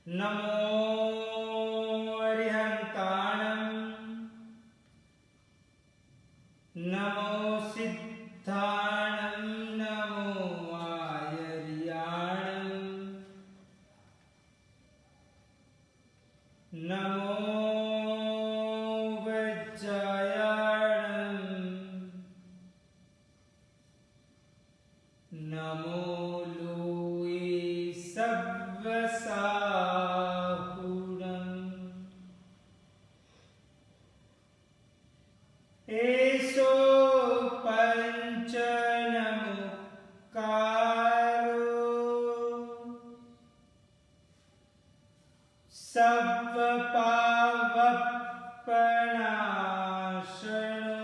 नमो अरिहन्ताणं नमो सिद्धाणं नमो आयर्याणं नमो वज्रायाणं नमो लोये सव्वसाहुणम् एषो पञ्चनमुक्कारो सव्वपावपनाशनो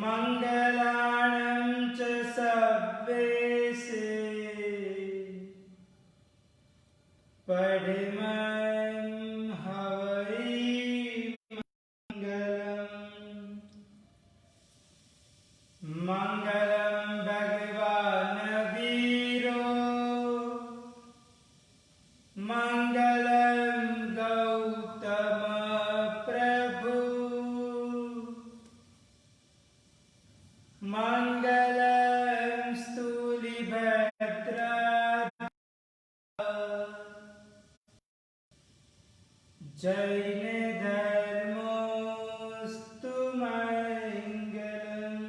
मङ्गलानं च सव्वेसे पढिमं हवै मङ्गलं भगवान् वीरो मङ्गलं गौतम प्रभु मङ्गलं स्थूलिभद्रा जैन धर्मोऽस्तु मङ्गलम्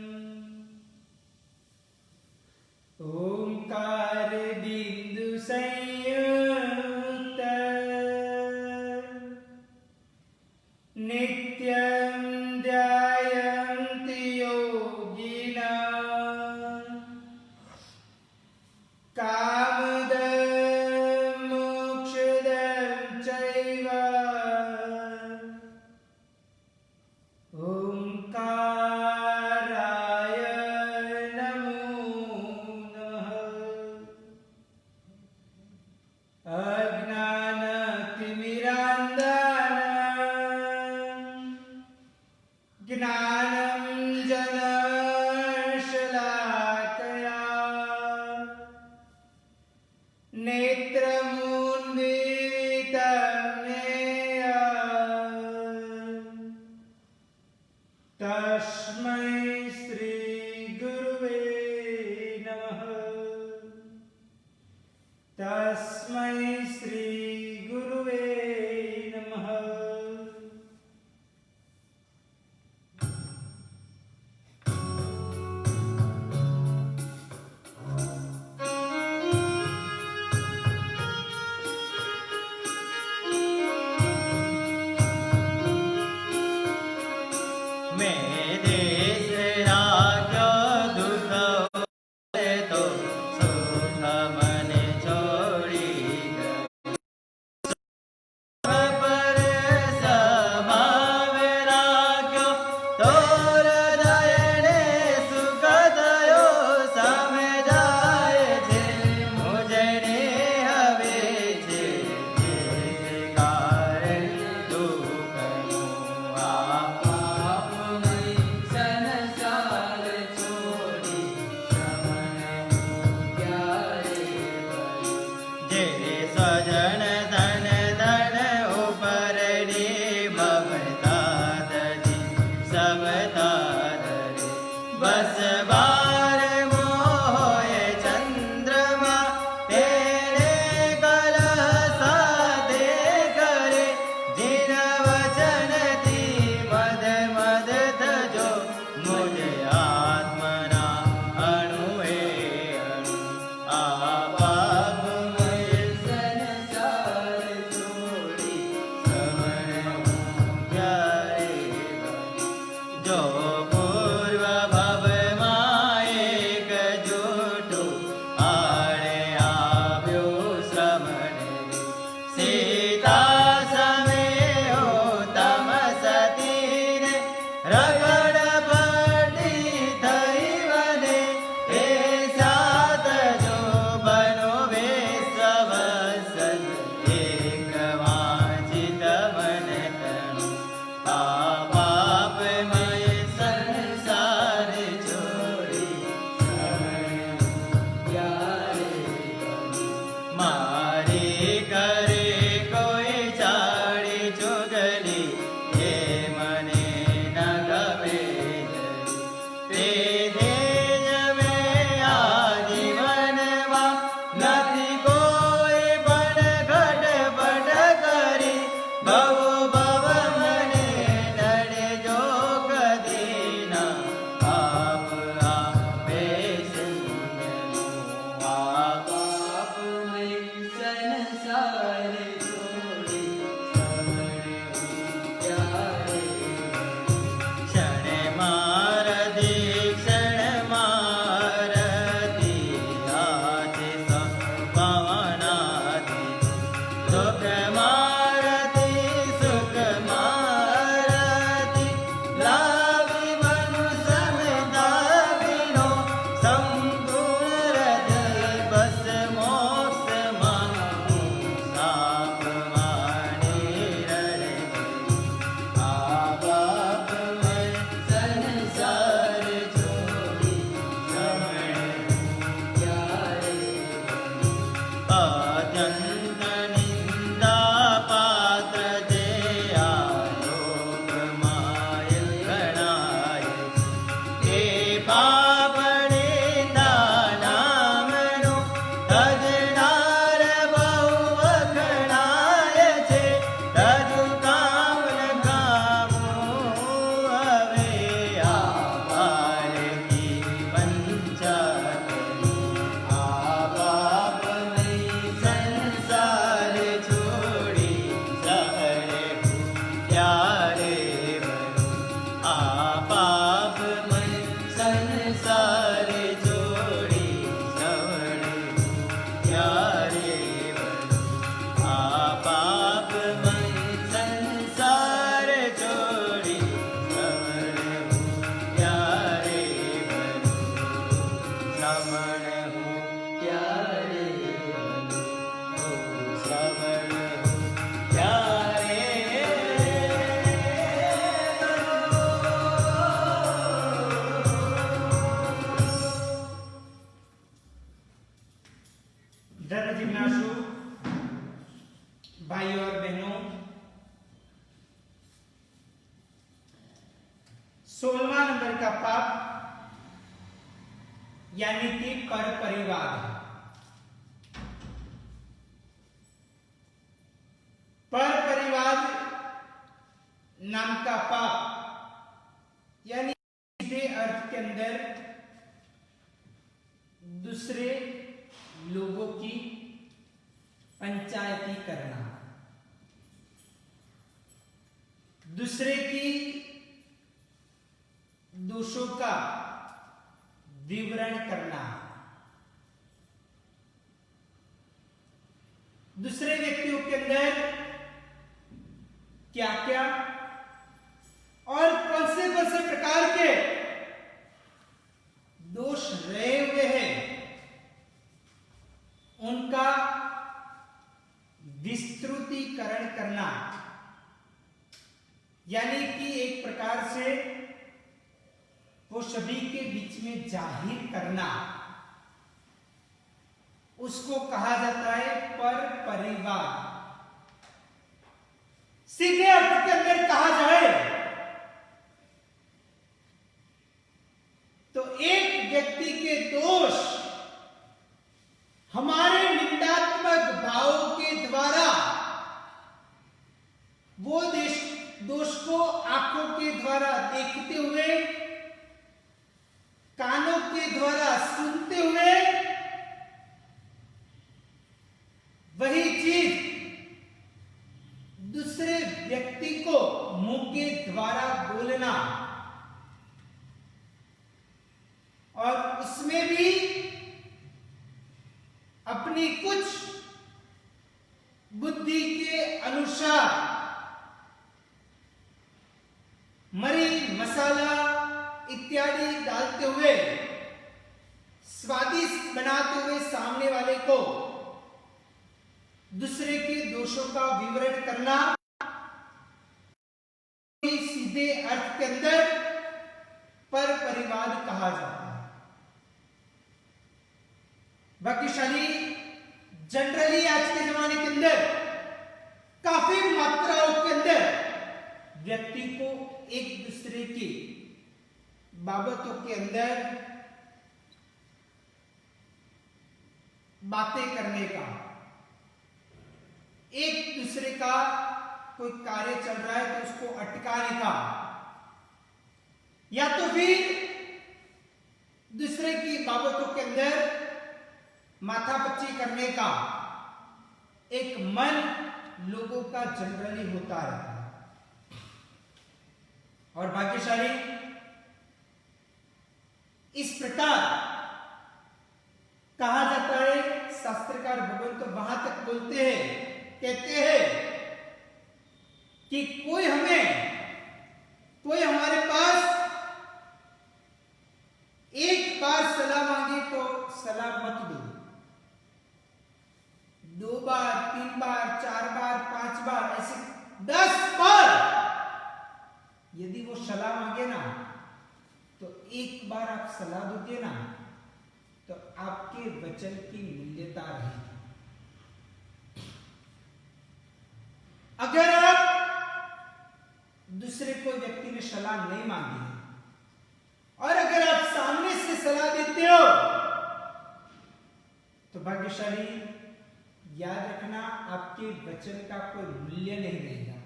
ओंकार बिंदु संयुक्त नित्यं ध्यायन्ति योगिनः कामदं मोक्षदं चैव श्रवण हो प्यारे बनो, हो श्रवण हो प्यारे बनो। धर्म जिज्ञासु भाई और बहनों, 16वां नंबर का पाप यानी कि पर परिवार। पर परिवार नाम का पाप यानी सीधे अर्थ के अंदर दूसरे लोगों की पंचायती करना, दूसरे की दोषों का विवरण करना, दूसरे व्यक्तियों के अंदर क्या क्या और कौन से प्रकार के दोष रहे हुए हैं उनका विस्तृतीकरण करना, यानी कि एक प्रकार से वो सभी के बीच में जाहिर करना, उसको कहा जाता है पर परिवार। सीधे अर्थ के अंदर कहा जाए तो एक व्यक्ति के दोष हमारे निंदात्मक भावों के द्वारा वो दोष को आंखों के द्वारा देखते हुए, कानों के द्वारा सुनते हुए, वही चीज दूसरे व्यक्ति को मुंह के द्वारा बोलना, और उसमें भी अपनी कुछ बुद्धि के अनुसार मरी मसाला इत्यादि डालते हुए स्वादिष्ट बनाते हुए सामने वाले को दूसरे के दोषों का विवरण करना, सीधे अर्थ के अंदर पर परिवार कहा जाता है। भाग्यशाली जनरली आज के जमाने के अंदर काफी मात्राओं के अंदर व्यक्ति को एक दूसरे की बाबतों के अंदर बातें करने का, एक दूसरे का कोई कार्य चल रहा है तो उसको अटकाने का, या तो फिर दूसरे की बाबतों के अंदर माथापच्ची करने का एक मन लोगों का जनरली होता रहता है। और भाग्यशाली इस प्रकार कहा जाता है, शास्त्रकार भगवान तो वहां तक बोलते हैं, कहते हैं कि कोई हमारे पास एक बार सलाह मांगे तो सलाह मत दो, 2 बार 3 बार 4 बार 5 बार ऐसे 10 बार यदि वो सलाह मांगे ना तो एक बार आप सलाह दोगे ना तो आपके वचन की मूल्यता रहेगी। अगर आप दूसरे कोई व्यक्ति ने सलाह नहीं मांगी और अगर आप सामने से सलाह देते हो तो भाग्यशाली याद रखना आपके वचन का कोई मूल्य नहीं रहेगा।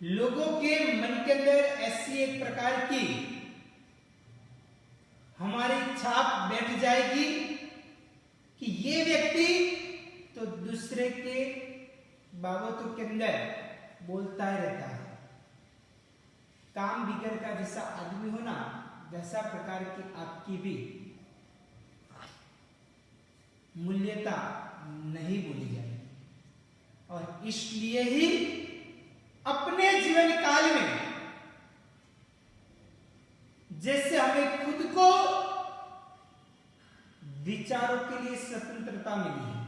लोगों के मन के अंदर ऐसी एक प्रकार की हमारी छाप बैठ जाएगी कि ये व्यक्ति तो दूसरे के बाबतों के अंदर बोलता ही रहता है। काम बिगड़ का जैसा आदमी हो ना वैसा प्रकार की आपकी भी मूल्यता नहीं बोली जाएगी। और इसलिए ही अपने जीवन काल में जैसे हमें खुद को विचारों के लिए स्वतंत्रता मिली है,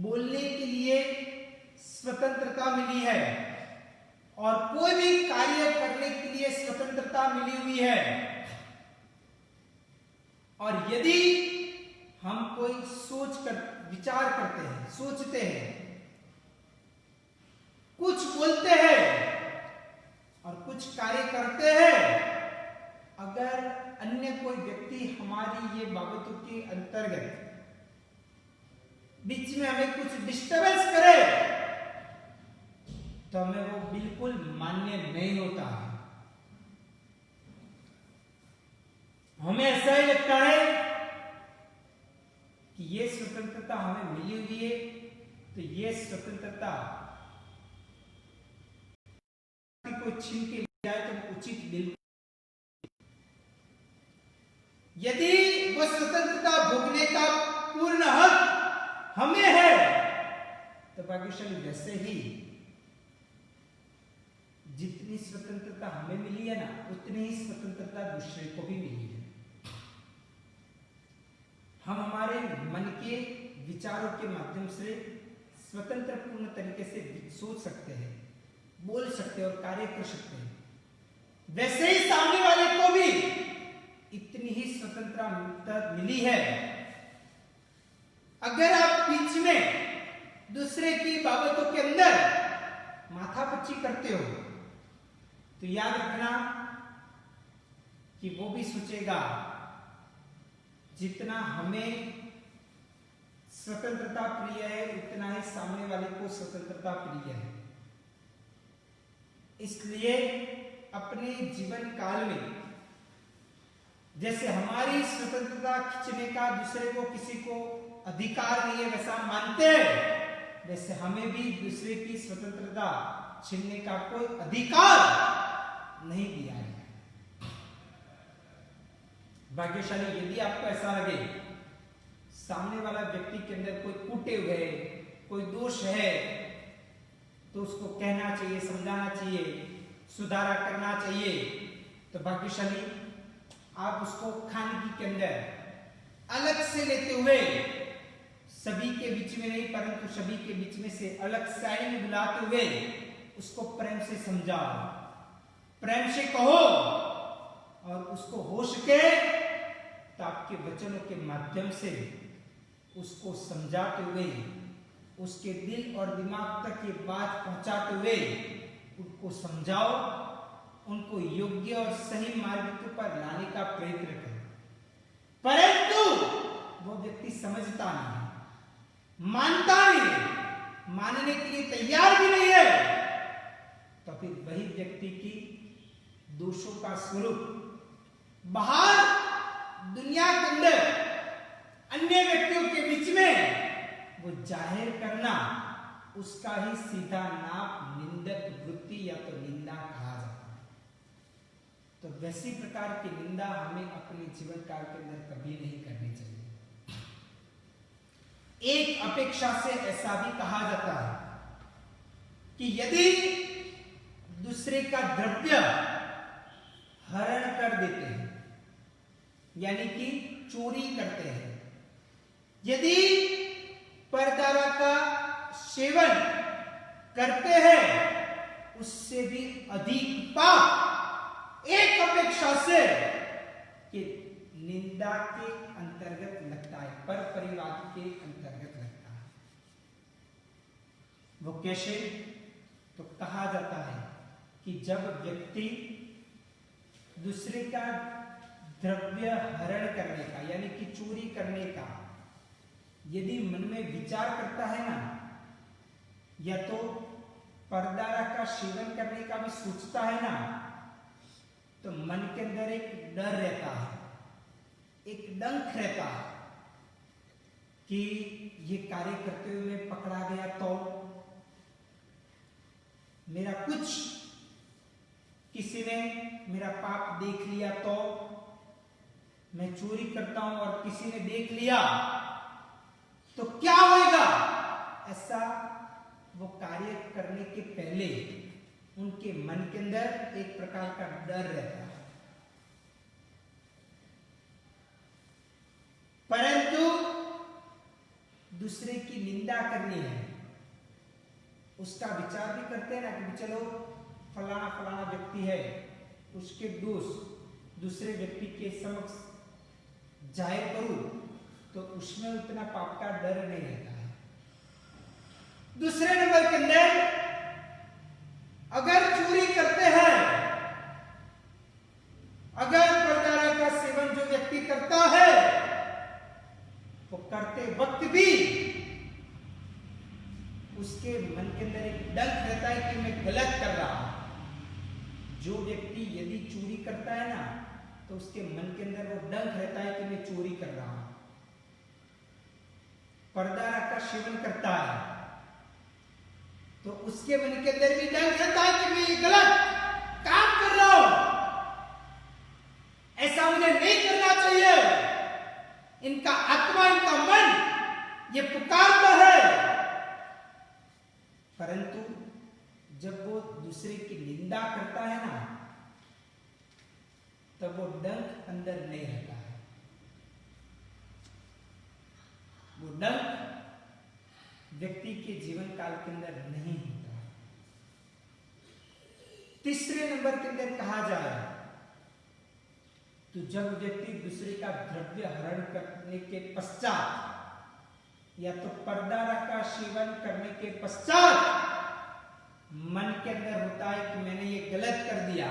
बोलने के लिए स्वतंत्रता मिली है और कोई भी कार्य करने के लिए स्वतंत्रता मिली हुई है। और यदि हम कोई विचार करते हैं, सोचते हैं, कुछ बोलते हैं और कुछ कार्य करते हैं, अगर अन्य कोई व्यक्ति हमारी ये बाबतों के अंतर्गत बीच में हमें कुछ डिस्टर्बेंस करे तो हमें वो बिल्कुल मान्य नहीं होता है। हमें ऐसा ही लगता है कि ये स्वतंत्रता हमें मिली हुई है, तो ये स्वतंत्रता को छीन के लिया जाए तो उचित बिल्कुल। यदि वो स्वतंत्रता भोगने का पूर्ण हक हमें है तो भाग्यशाली वैसे ही जितनी स्वतंत्रता हमें मिली है ना, उतनी ही स्वतंत्रता दूसरे को भी मिली है। हम हमारे मन के विचारों के माध्यम से स्वतंत्र पूर्ण तरीके से सोच सकते हैं, बोल सकते हैं और कार्य कर सकते हैं। वैसे ही सामने वाले को भी इतनी ही स्वतंत्रता मिली है। अगर आप बीच में दूसरे की बाबतों के अंदर माथापच्ची करते हो तो याद रखना कि वो भी सोचेगा जितना हमें स्वतंत्रता प्रिय है उतना ही सामने वाले को स्वतंत्रता प्रिय है। इसलिए अपने जीवन काल में जैसे हमारी स्वतंत्रता खींचने का दूसरे को किसी को अधिकार नहीं है वैसा मानते हैं, वैसे हमें भी दूसरे की स्वतंत्रता छीनने का कोई अधिकार नहीं दिया है। भाग्यशाली यदि आपको ऐसा लगे सामने वाला व्यक्ति के अंदर कोई टूटे हुए कोई दोष है तो उसको कहना चाहिए, समझाना चाहिए, सुधारा करना चाहिए। तो भाग्यशाली आप उसको खानगी के अंदर अलग से लेते हुए सभी के बीच में नहीं परंतु सभी के बीच में से अलग साइड में बुलाते हुए उसको प्रेम से समझाओ, प्रेम से कहो और उसको हो सके तो आपके वचनों के माध्यम से उसको समझाते हुए उसके दिल और दिमाग तक ये बात पहुंचाते हुए उनको समझाओ, उनको योग्य और सही मार्ग पर लाने का प्रयत्न करें। परंतु वो व्यक्ति समझता नहीं, मानता नहीं, मानने के लिए तैयार भी नहीं है, तो फिर वही व्यक्ति की दोषों का स्वरूप बाहर दुनिया के अंदर अन्य व्यक्तियों के बीच में वो जाहिर करना उसका ही सीधा नाम निंदक वृत्ति या तो निंदा कहा जाता है। तो वैसी प्रकार की निंदा हमें अपने जीवन काल के अंदर कभी नहीं करनी चाहिए। एक अपेक्षा से ऐसा भी कहा जाता है कि यदि दूसरे का द्रव्य हरण कर देते हैं यानी कि चोरी करते हैं, यदि परदारा का सेवन करते हैं उससे भी अधिक पाप एक अपेक्षा से कि निंदा के अंतर्गत लगता है, पर परिवार के अंतर्गत लगता है। वो कैसे? तो कहा जाता है कि जब व्यक्ति दूसरे का द्रव्य हरण करने का यानी कि चोरी करने का यदि मन में विचार करता है ना, या तो परदारा का सेवन करने का भी सोचता है ना, तो मन के अंदर एक डर रहता है, एक डंक रहता है कि ये कार्य करते हुए मैं पकड़ा गया तो मेरा कुछ किसी ने मेरा पाप देख लिया तो मैं चोरी करता हूं और किसी ने देख लिया तो क्या होगा। ऐसा वो कार्य करने के पहले उनके मन के अंदर एक प्रकार का डर रहता है, परंतु दूसरे की निंदा करनी है, उसका विचार भी करते हैं ना कि चलो फलाना फलाना व्यक्ति है, उसके दोष दूसरे व्यक्ति के समक्ष जाहिर करूं तो उसमें उतना पाप का डर नहीं रहता है। दूसरे नंबर के अंदर अगर चोरी करते हैं, अगर पर्दारा का सेवन जो व्यक्ति करता है वो करते वक्त भी उसके मन के अंदर एक डर रहता है कि मैं गलत कर रहा हूं। जो व्यक्ति यदि चोरी करता है ना तो उसके मन के अंदर वो डर रहता है कि मैं चोरी कर रहा हूं। पर्दारा का सेवन करता है तो उसके मन के अंदर भी डर रहता है कि मैं ये गलत काम कर रहा हूं, ऐसा मुझे नहीं करना चाहिए। इनका आत्मा, इनका मन ये पुकारता है, परंतु जब वो दूसरे की निंदा करता है ना तब वो डंक अंदर नहीं रहता है, वो डंक व्यक्ति के जीवन काल के अंदर नहीं होता। तीसरे नंबर के अंदर कहा जाए तो जब व्यक्ति दूसरे का द्रव्य हरण करने के पश्चात या तो पर्दारा का सेवन करने के पश्चात मन के अंदर होता है कि मैंने ये गलत कर दिया,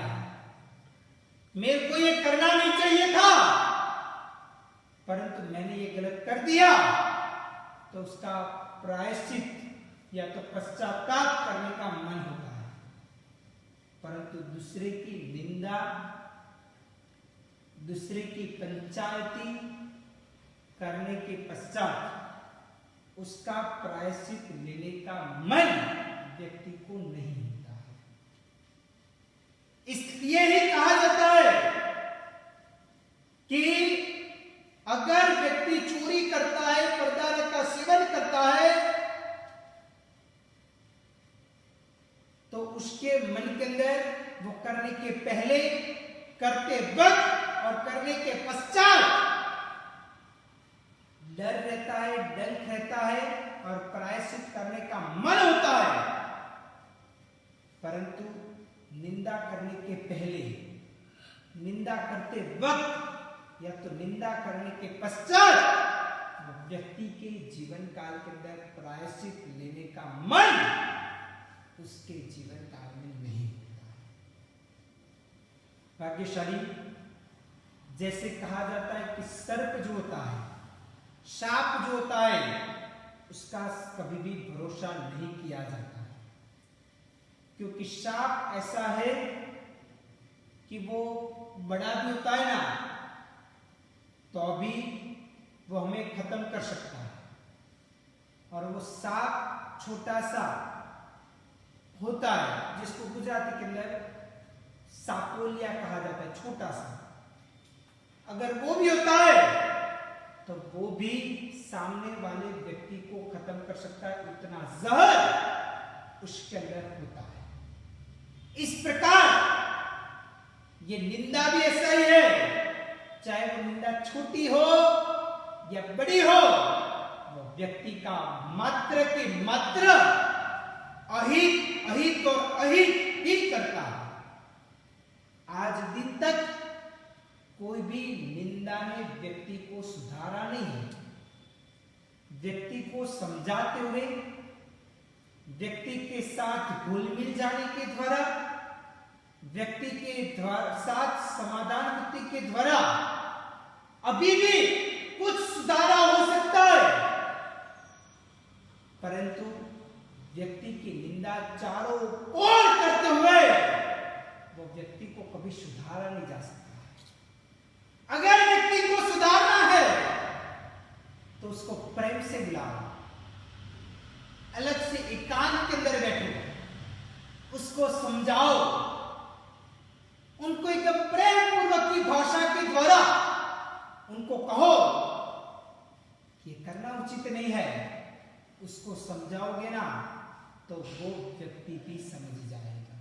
मेरे को ये करना नहीं चाहिए था, परंतु मैंने ये गलत कर दिया, तो उसका प्रायश्चित या तो पश्चाताप करने का मन होता है। परंतु दूसरे की निंदा, दूसरे की पंचायती करने के पश्चात उसका प्रायश्चित लेने का मन व्यक्ति को नहीं होता है। इसलिए ही कहा जाता है कि अगर व्यक्ति चोरी करता है, पर्दारा का सेवन करता है, तो उसके मन के अंदर वो करने के पहले, करते वक्त और करने के पश्चात डर रहता है, डर रहता है और प्रायश्चित करने का मन होता है, परंतु निंदा करने के पहले, निंदा करते वक्त या तो निंदा करने के पश्चात व्यक्ति के जीवन काल के अंदर प्रायश्चित लेने का मन उसके जीवन काल में नहीं होता। भाग्यशाली, जैसे कहा जाता है कि सर्प जो होता है, सांप जो होता है, उसका कभी भी भरोसा नहीं किया जाता, क्योंकि सांप ऐसा है कि वो बड़ा भी होता है ना तो भी वो हमें खत्म कर सकता है, और वो सांप छोटा सा होता है जिसको गुजराती के अंदर सापोलिया कहा जाता है, छोटा सा, अगर वो भी होता है तो वो भी सामने वाले व्यक्ति को खत्म कर सकता है, उतना जहर उसके अंदर होता है। इस प्रकार ये निंदा भी ऐसा ही है, चाहे वो निंदा छोटी हो या बड़ी हो, वो व्यक्ति का मात्र के मात्र अहित अहित और अहित ही करता है। आज दिन तक कोई भी निंदा ने व्यक्ति को सुधारा नहीं है। व्यक्ति को समझाते हुए, व्यक्ति के साथ घुल मिल जाने के द्वारा, व्यक्ति के साथ समाधान वृत्ति के द्वारा अभी भी कुछ सुधारा हो सकता है, परंतु व्यक्ति की निंदा चारों ओर करते हुए वो व्यक्ति को कभी सुधारा नहीं जा सकता। अगर व्यक्ति को सुधारना है तो उसको प्रेम से बुलाओ, अलग से एकांत के अंदर बैठो, उसको समझाओ, उनको एकदम प्रेम पूर्वक की भाषा के द्वारा उनको कहो कि करना उचित नहीं है। उसको समझाओगे ना तो वो व्यक्ति भी समझ जाएगा।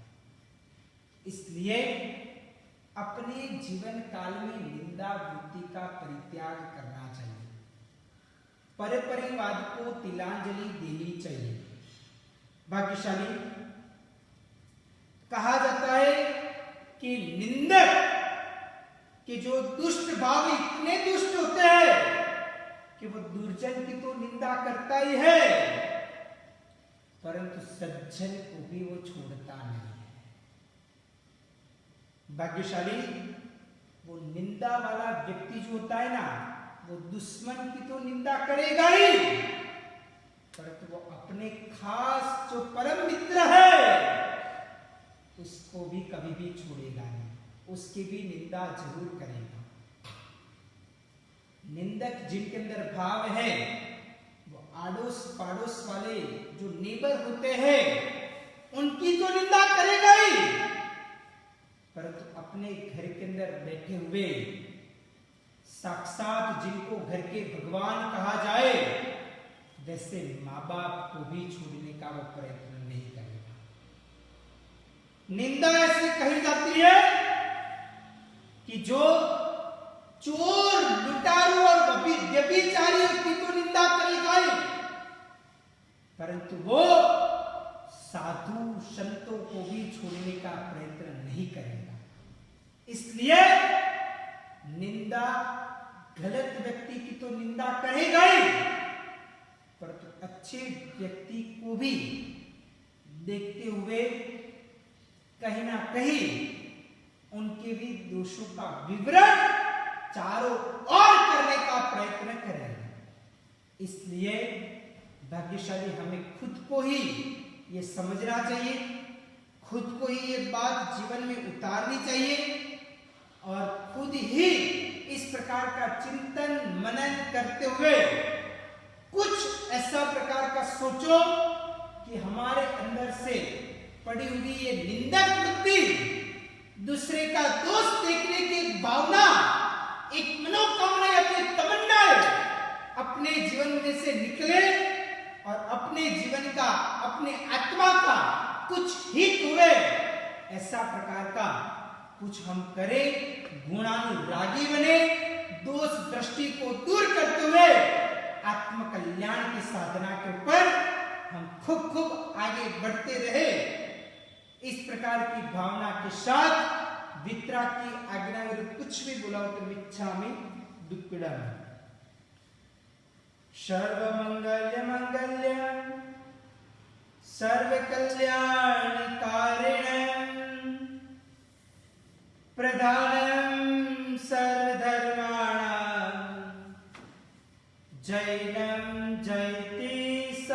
इसलिए अपने जीवन काल में निंदा वृत्ति का परित्याग करना चाहिए, परपरिवाद को तिलांजलि देनी चाहिए। भाग्यशाली कहा जाता है कि निंदक के जो दुष्ट भाव इतने दुष्ट होते हैं कि वो दुर्जन की तो निंदा करता ही है, परंतु सज्जन को भी वो छोड़ता नहीं है। भाग्यशाली वो निंदा वाला व्यक्ति जो होता है ना, वो दुश्मन की तो निंदा करेगा ही, परंतु वो अपने खास जो परम मित्र है उसको भी कभी भी छोड़ेगा नहीं, उसकी भी निंदा जरूर करेगा। निंदक जिनके अंदर भाव है वो आड़ोस पाड़ोस वाले जो नेबर होते हैं उनकी तो निंदा करेगा ही, परंतु अपने घर के अंदर बैठे हुए साक्षात जिनको घर के भगवान कहा जाए वैसे माँ बाप को भी छोड़ने का वो प्रयत्न नहीं करेगा। निंदा ऐसी कही जाती है कि जो चोर, लुटारू और व्यभिचारी की तो निंदा करेगा ही, परंतु वो साधु संतों को भी छोड़ने का प्रयत्न नहीं करेगा। इसलिए निंदा गलत व्यक्ति की तो निंदा करेगा ही, परंतु अच्छे व्यक्ति को भी देखते हुए कहीं ना कहीं उनके भी दोषों का विवरण चारों ओर करने का प्रयत्न करेगा। इसलिए भाग्यशाली हमें खुद को ही ये समझना चाहिए, खुद को ही ये बात जीवन में उतारनी चाहिए और खुद ही इस प्रकार का चिंतन मनन करते हुए कुछ ऐसा प्रकार का सोचो कि हमारे अंदर से पड़ी हुई ये निंदक वृत्ति, दूसरे का दोष देखने की भावना, एक मनोकामना, अपनी तमन्नाएं अपने जीवन में से निकले और अपने जीवन का, अपने आत्मा का कुछ हित हुए, ऐसा प्रकार का कुछ हम करें, गुणानुरागी बने, दोष दृष्टि को दूर करते हुए आत्म कल्याण की साधना के ऊपर हम खूब आगे बढ़ते रहे। इस प्रकार की भावना के साथ वितरा की आज्ञा विरुद्ध कुछ भी बोला हो तो मिच्छामि दुक्कडम। सर्वमंगल्य मंगल्य सर्वकल्याणकारिणं प्रधानं सर्वधर्माणां जैनं जयति स